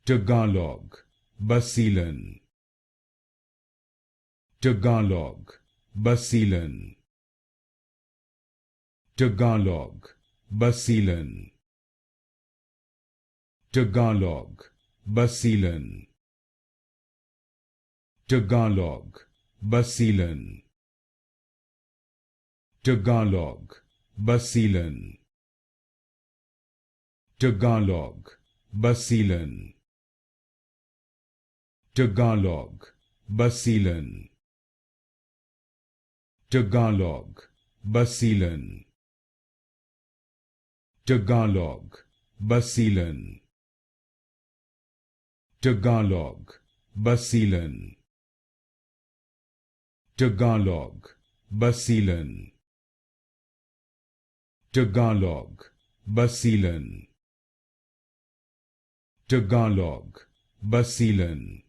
Tagalog, Basilan. Tagalog, Basilan. Tagalog, Basilan. Tagalog, Basilan. Tagalog, Basilan. Tagalog, Basilan. Tagalog, Basilan. Tagalog, Basilan. Tagalog, Basilan. Tagalog, Basilan. Tagalog, Basilan. Tagalog, Basilan. Tagalog, Basilan. Tagalog, Basilan.